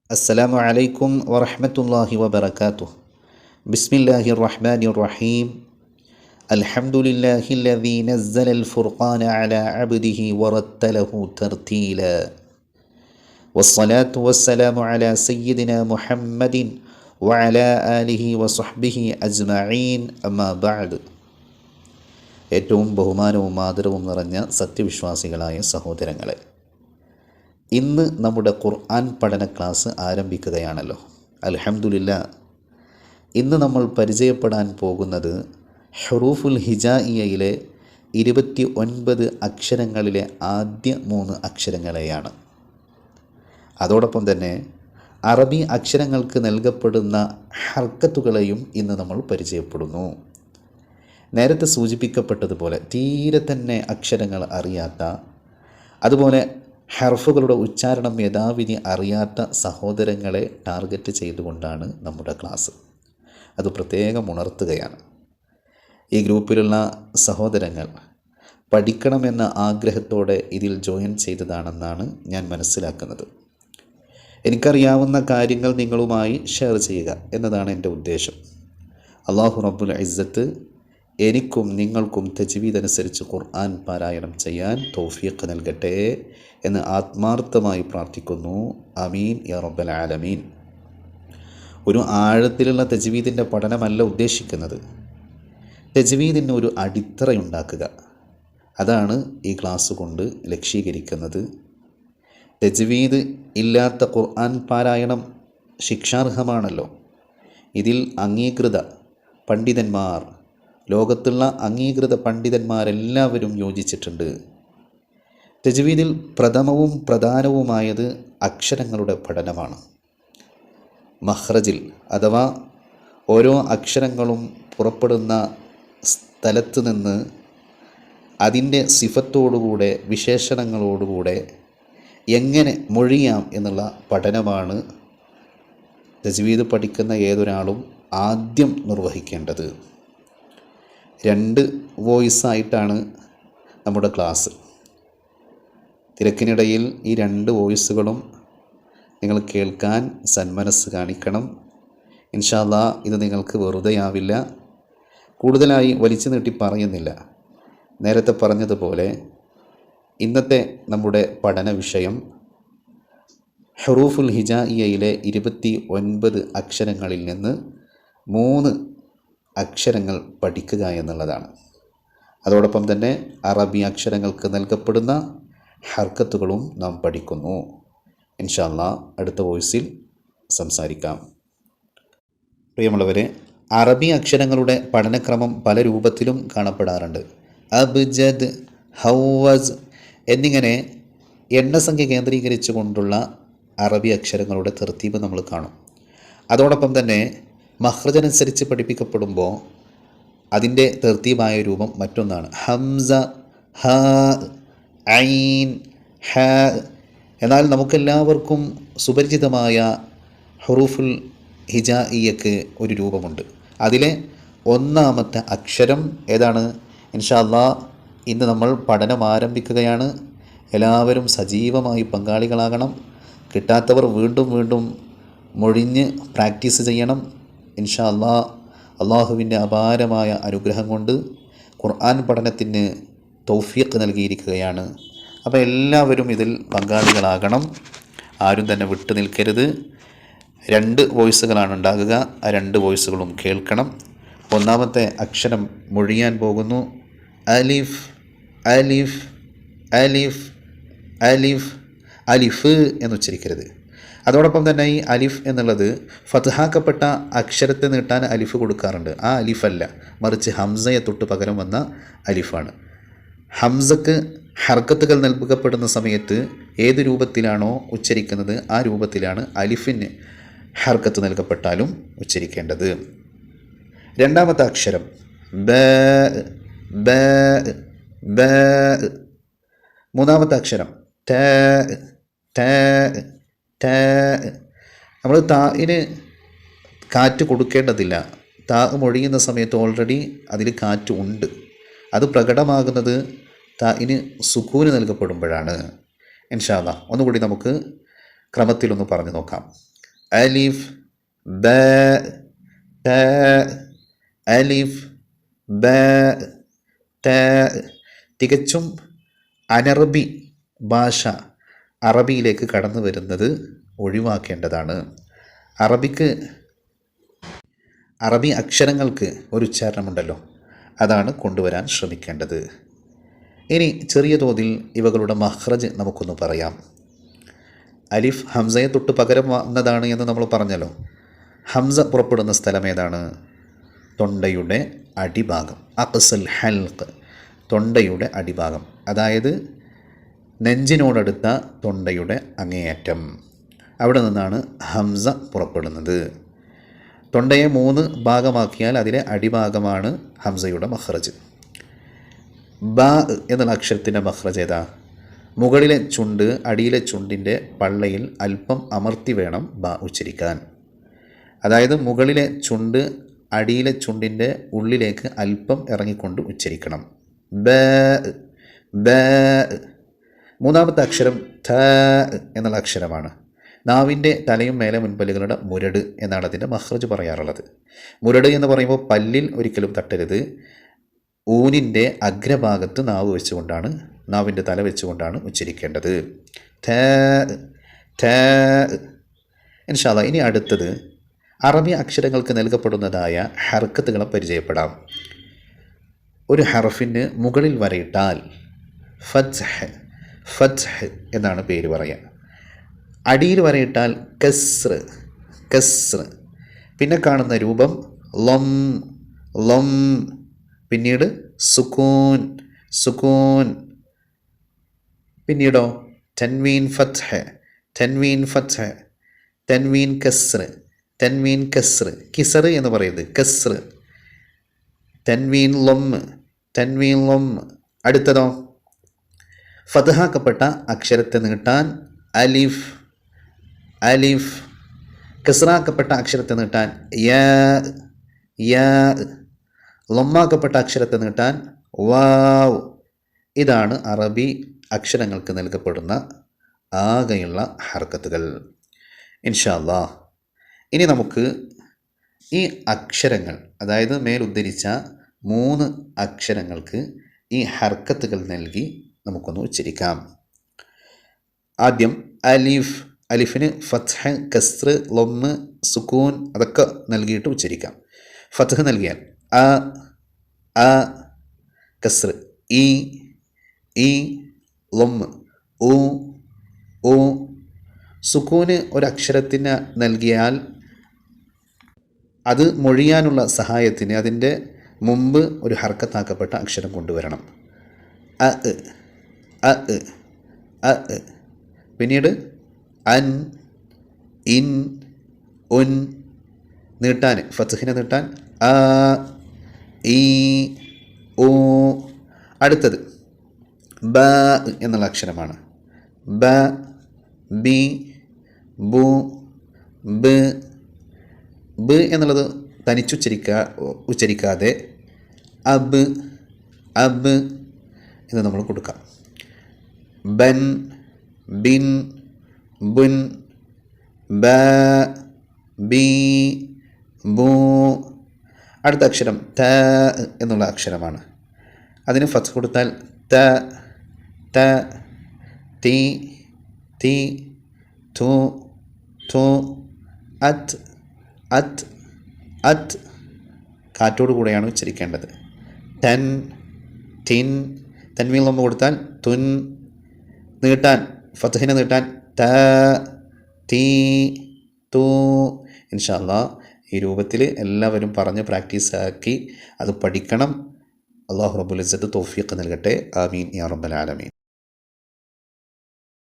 അസ്സലാമു അലൈക്കും വറഹ്മത്തുള്ളാഹി വബറകാതുഹു. ബിസ്മില്ലാഹിർ റഹ്മാനിർ റഹീം. അൽഹംദുലില്ലാഹില്ലദീ നസ്സലൽ ഫുർഖാന അലാ അബ്ദിഹി വറത്തലഹു തർത്തീലാ. വസ്സലാത്തു വസ്സലാമു അലാ സയ്യിദിനാ മുഹമ്മദിൻ വഅലാ ആലിഹി വസ്വഹ്ബിഹി അജ്മഈൻ. അമ്മാ ബഅദ്. ഏറ്റവും ബഹുമാനവും ആദരവും നിറഞ്ഞ സത്യവിശ്വാസികളായ സഹോദരങ്ങളെ, ഇന്ന് നമ്മുടെ ഖുർആൻ പഠന ക്ലാസ് ആരംഭിക്കുകയാണല്ലോ. അൽഹംദുലില്ലാ. ഇന്ന് നമ്മൾ പരിചയപ്പെടാൻ പോകുന്നത് ഹുറൂഫുൽ ഹിജായിയയിലെ 29 അക്ഷരങ്ങളിലെ ആദ്യ 3 അക്ഷരങ്ങളെയാണ്. അതോടൊപ്പം തന്നെ അറബി അക്ഷരങ്ങൾക്ക് നൽകപ്പെടുന്ന ഹർക്കത്തുകളെയും ഇന്ന് നമ്മൾ പരിചയപ്പെടുന്നു. നേരത്തെ സൂചിപ്പിക്കപ്പെട്ടതുപോലെ തീരെ തന്നെ അക്ഷരങ്ങൾ അറിയാത്ത, അതുപോലെ ഹർഫുകളുടെ ഉച്ചാരണം യഥാവിധി അറിയാത്ത സഹോദരങ്ങളെ ടാർഗറ്റ് ചെയ്തുകൊണ്ടാണ് നമ്മുടെ ക്ലാസ്. അത് പ്രത്യേകം ഉണർത്തുകയാണ്. ഈ ഗ്രൂപ്പിലുള്ള സഹോദരങ്ങൾ പഠിക്കണമെന്ന ആഗ്രഹത്തോടെ ഇതിൽ ജോയിൻ ചെയ്തതാണെന്നാണ് ഞാൻ മനസ്സിലാക്കുന്നത്. എനിക്കറിയാവുന്ന കാര്യങ്ങൾ നിങ്ങളുമായി ഷെയർ ചെയ്യുക എന്നതാണ് എൻ്റെ ഉദ്ദേശം. അല്ലാഹു റബ്ബുൽ ഇസ്സത്ത് എനിക്കും നിങ്ങൾക്കും തജ്വീദ് അനുസരിച്ച് ഖുർആൻ പാരായണം ചെയ്യാൻ തൗഫീഖ് നൽകട്ടെ എന്ന് ആത്മാർത്ഥമായി പ്രാർത്ഥിക്കുന്നു. ആമീൻ യാ റബ്ബൽ ആലമീൻ. ഒരു ആഴത്തിലുള്ള തജ്വീദിൻ്റെ പഠനമല്ല ഉദ്ദേശിക്കുന്നത്. തജ്വീദിന് ഒരു അടിത്തറയുണ്ടാക്കുക, അതാണ് ഈ ക്ലാസ് കൊണ്ട് ലക്ഷ്യീകരിക്കുന്നത്. തജ്വീദ് ഇല്ലാത്ത ഖുർആൻ പാരായണം ശിക്ഷാർഹമാണല്ലോ. ഇതിൽ അംഗീകൃത പണ്ഡിതന്മാർ, ലോകത്തുള്ള അംഗീകൃത പണ്ഡിതന്മാരെല്ലാവരും യോജിച്ചിട്ടുണ്ട്. തജ്വീദിൽ പ്രഥമവും പ്രധാനവുമായത് അക്ഷരങ്ങളുടെ പഠനമാണ്. മഖ്റജിൽ അഥവാ ഓരോ അക്ഷരങ്ങളും പുറപ്പെടുന്ന സ്ഥലത്ത് നിന്ന് അതിൻ്റെ സിഫത്തോടുകൂടെ, വിശേഷണങ്ങളോടുകൂടെ എങ്ങനെ മൊഴിയാം എന്നുള്ള പഠനമാണ് തജ്വീദ് പഠിക്കുന്ന ഏതൊരാളും ആദ്യം നിർവഹിക്കേണ്ടത്. 2 വോയിസായിട്ടാണ് നമ്മുടെ ക്ലാസ്. തിരക്കിനിടയിൽ ഈ 2 വോയിസുകളും നിങ്ങൾ കേൾക്കാൻ സന്മനസ് കാണിക്കണം. ഇൻഷാ അല്ലാഹ് ഇത് നിങ്ങൾക്ക് വെറുതെയാവില്ല. കൂടുതലായി വലിച്ചു നീട്ടി പറയുന്നില്ല. നേരത്തെ പറഞ്ഞതുപോലെ ഇന്നത്തെ നമ്മുടെ പഠന വിഷയം ഹുറൂഫുൽ ഹിജായിയയിലെ 29 അക്ഷരങ്ങളിൽ നിന്ന് 3 അക്ഷരങ്ങൾ പഠിക്കുക എന്നുള്ളതാണ്. അതോടൊപ്പം തന്നെ അറബി അക്ഷരങ്ങൾക്ക് നൽകപ്പെടുന്ന ഹർക്കത്തുകളും നാം പഠിക്കുന്നു. ഇൻഷാ അല്ലാഹ് അടുത്ത വോയിസിൽ സംസാരിക്കാം. പ്രിയമുള്ളവരെ, അറബി അക്ഷരങ്ങളുടെ പഠനക്രമം പല രൂപത്തിലും കാണപ്പെടാറുണ്ട്. അബ്ജദ്, ഹൗവസ് എന്നിങ്ങനെ എണ്ണസംഖ്യ കേന്ദ്രീകരിച്ചു കൊണ്ടുള്ള അറബി അക്ഷരങ്ങളുടെ തർത്തീബ് നമ്മൾ കാണും. അതോടൊപ്പം തന്നെ മഖ്റജനുസരിച്ച് പഠിപ്പിക്കപ്പെടുമ്പോൾ അതിൻ്റെ തർത്തീബായ രൂപം മറ്റൊന്നാണ്. ഹംസ, ഹ, ഐൻ, ഹ. എന്നാൽ നമുക്കെല്ലാവർക്കും സുപരിചിതമായ ഹുറൂഫുൽ ഹിജായിയക്ക് ഒരു രൂപമുണ്ട്. അതിലെ ഒന്നാമത്തെ അക്ഷരം ഏതാണ്? ഇൻഷാ അല്ലാഹ് ഇന്ന് നമ്മൾ പഠനം ആരംഭിക്കുകയാണ്. എല്ലാവരും സജീവമായി പങ്കാളികളാകണം. കിട്ടാത്തവർ വീണ്ടും വീണ്ടും മൊഴിഞ്ഞ് പ്രാക്ടീസ് ചെയ്യണം. ഇൻഷാ അല്ലാഹ് അള്ളാഹുവിൻ്റെ അപാരമായ അനുഗ്രഹം കൊണ്ട് ഖുർആൻ പഠനത്തിന് തൗഫീഖ് നൽകിയിരിക്കുകയാണ്. അപ്പോൾ എല്ലാവരും ഇതിൽ പങ്കാളികളാകണം. ആരും തന്നെ വിട്ടു നിൽക്കരുത്. 2 വോയിസുകളാണ് ഉണ്ടാകുക. ആ 2 വോയിസുകളും കേൾക്കണം. ഒന്നാമത്തെ അക്ഷരം മൊഴിയാൻ പോകുന്നു. അലിഫ്, അലിഫ്, അലിഫ്, അലിഫ്. അലിഫ് എന്നുച്ചരിക്കരുത്. അതോടൊപ്പം തന്നെ ഈ അലിഫ് എന്നുള്ളത് ഫത്ഹാക്കപ്പെട്ട അക്ഷരത്തെ നീട്ടാൻ അലിഫ് കൊടുക്കാറുണ്ട്. ആ അലിഫല്ല, മറിച്ച് ഹംസയെ തൊട്ട് പകരം വന്ന അലിഫാണ്. ഹംസക്ക് ഹർക്കത്തുകൾ നൽകപ്പെടുന്ന സമയത്ത് ഏത് രൂപത്തിലാണോ ഉച്ചരിക്കുന്നത് ആ രൂപത്തിലാണ് അലിഫിന് ഹർക്കത്ത് നൽകപ്പെട്ടാലും ഉച്ചരിക്കേണ്ടത്. രണ്ടാമത്തെ അക്ഷരം ബ, ബ, ബ. മൂന്നാമത്തെ അക്ഷരം ത, ത, ത. നമ്മൾ താഇന് കാറ്റ് കൊടുക്കേണ്ടതില്ല. താ മൊഴിയുന്ന സമയത്ത് ഓൾറെഡി അതിൽ കാറ്റ് ഉണ്ട്. അത് പ്രകടമാകുന്നത് താഇന് സുക്കൂന് നൽകപ്പെടുമ്പോഴാണ്. ഇൻഷാ അല്ലാഹ് ഒന്നുകൂടി നമുക്ക് ക്രമത്തിലൊന്ന് പറഞ്ഞു നോക്കാം. അലിഫ് ബ ത അലിഫ് ബ ത. തികച്ചും അനറബി ഭാഷ അറബിയിലേക്ക് കടന്നു വരുന്നത് ഒഴിവാക്കേണ്ടതാണ്. അറബി അക്ഷരങ്ങൾക്ക് ഒരു ഉച്ചാരണമുണ്ടല്ലോ, അതാണ് കൊണ്ടുവരാൻ ശ്രമിക്കേണ്ടത്. ഇനി ചെറിയ തോതിൽ ഇവകളുടെ മഖ്റജ് നമുക്കൊന്ന് പറയാം. അലിഫ് ഹംസയെ തൊട്ട് പകരം വന്നതാണ് എന്ന് നമ്മൾ പറഞ്ഞല്ലോ. ഹംസ പുറപ്പെടുന്ന സ്ഥലം ഏതാണ്? തൊണ്ടയുടെ അടിഭാഗം. അഖ്സൽ ഹൽഖ്, തൊണ്ടയുടെ അടിഭാഗം, അതായത് നെഞ്ചിനോടടുത്ത തൊണ്ടയുടെ അങ്ങേയറ്റം. അവിടെ നിന്നാണ് ഹംസ പുറപ്പെടുന്നത്. തൊണ്ടയെ 3 ഭാഗമാക്കിയാൽ അതിലെ അടിഭാഗമാണ് ഹംസയുടെ മഖ്റജ്. ബ എന്നുള്ള അക്ഷരത്തിൻ്റെ മഖ്റജ് ഏതാ? മുകളിലെ ചുണ്ട് അടിയിലെ ചുണ്ടിൻ്റെ പള്ളയിൽ അല്പം അമർത്തി വേണം ബ ഉച്ചരിക്കാൻ. അതായത് മുകളിലെ ചുണ്ട് അടിയിലെ ചുണ്ടിൻ്റെ ഉള്ളിലേക്ക് അല്പം ഇറങ്ങിക്കൊണ്ട് ഉച്ചരിക്കണം. ബ ബ. മൂന്നാമത്തെ അക്ഷരം ഥ എന്നുള്ള അക്ഷരമാണ്. നാവിൻ്റെ തലയും മേലെ മുൻപല്ലുകളുടെ മുരട് എന്നാണ് അതിൻ്റെ മഖ്റജ് പറയാറുള്ളത്. മുരട് എന്ന് പറയുമ്പോൾ പല്ലിൽ ഒരിക്കലും തട്ടരുത്. ഊനിൻ്റെ അഗ്രഭാഗത്ത് നാവിൻ്റെ തല വെച്ചുകൊണ്ടാണ് ഉച്ചരിക്കേണ്ടത്. ഥ ഥ. ഇൻഷാ അല്ലാഹ് ഇനി അടുത്തത് അറബി അക്ഷരങ്ങൾക്ക് നൽകപ്പെടുന്നതായ ഹർക്കത്തുകളെ പരിചയപ്പെടാം. ഒരു ഹർഫിന് മുകളിൽ വരയിട്ടാൽ ഫത്ഹ് ഫത്ഹ് എന്നാണ് പേര് പറയുക. അടിയിൽ വരയിട്ടാൽ കസ്ർ കസ്ർ. പിന്നെ കാണുന്ന രൂപം ലം ലം. പിന്നീട് സുക്കൂൻ സുക്കൂൻ. പിന്നീടോ തൻവീൻ ഫത്ഹ് തൻവീൻ ഫത്ഹ്. തൻവീൻ കസ്ർ തൻവീൻ കസ്ർ. കിസർ എന്ന് പറയുന്നത് കസ്ർ. തൻവീൻ ലം തൻവീൻ ലം. അടുത്തതോ ഫത്ഹാക്കപ്പെട്ട അക്ഷരത്തെ നീട്ടാൻ അലിഫ് അലിഫ്. കസ്റാക്കപ്പെട്ട അക്ഷരത്തെ നീട്ടാൻ യാ യാ. ലമ്മാക്കപ്പെട്ട അക്ഷരത്തെ നീട്ടാൻ വാവ്. ഇതാണ് അറബി അക്ഷരങ്ങൾക്ക് നൽകപ്പെടുന്ന ആകെയുള്ള ഹർക്കത്തുകൾ. ഇൻഷാ അല്ലാഹ് ഇനി നമുക്ക് ഈ അക്ഷരങ്ങൾ, അതായത് മേലുദ്ധരിച്ച 3 അക്ഷരങ്ങൾക്ക് ഈ ഹർക്കത്തുകൾ നൽകി നമുക്കൊന്ന് ഉച്ചരിക്കാം. ആദ്യം അലിഫ്. അലിഫിന് ഫത്ഹ് കസ്ർ ലൊമ്മ് സുക്കൂൻ അതൊക്കെ നൽകിയിട്ട് ഉച്ചരിക്കാം. ഫത്ഹ് നൽകിയാൽ അ അ. കസ്ർ ഇ ഇ. ലൊമ്മ് ഉ ഉ. സുക്കൂന് ഒരക്ഷരത്തിന് നൽകിയാൽ അത് മൊഴിയാനുള്ള സഹായത്തിന് അതിൻ്റെ മുമ്പ് ഒരു ഹർക്കത്താക്കപ്പെട്ട അക്ഷരം കൊണ്ടുവരണം. അ അ അ. പിന്നീട് അൻ ഇൻ ഉൻ. നീട്ടാൻ ഫത്ഹിനെ നീട്ടാൻ ആ ഈ ഓ. അടുത്തത് ബ എന്നുള്ള അക്ഷരമാണ്. ബ ബി ബു ബ്. ബ് എന്നുള്ളത് ഉച്ചരിക്കാതെ അബ് അബ് എന്ന് നമ്മൾ കൊടുക്കാം. ബൻ ബിൻ ബുൻ ബ ബി ബു. അടുത്ത അക്ഷരം ത എന്നുള്ള അക്ഷരമാണ്. അതിന് ഫത്ഹ് കൊടുത്താൽ ത ത തി തി തു തു. അത് അത് അത്. കാറ്റോടു കൂടെയാണ് ഉച്ചരിക്കേണ്ടത്. തൻ തിൻ. തൻവീൽ നമ്മൾ കൊടുത്താൽ തുൻ. നീട്ടാൻ ഫത്ഹിനെ നീട്ടാൻ ത തീ തു. ഇൻഷാ അല്ലാഹ് ഈ രൂപത്തിൽ എല്ലാവരും പറഞ്ഞ് പ്രാക്ടീസാക്കി അത് പഠിക്കണം. അല്ലാഹു റബ്ബുൽ ഇസ്സത്ത് തൗഫീഖ് നൽകട്ടെ. ആമീൻ യാ റബ്ബൽ ആലമീൻ.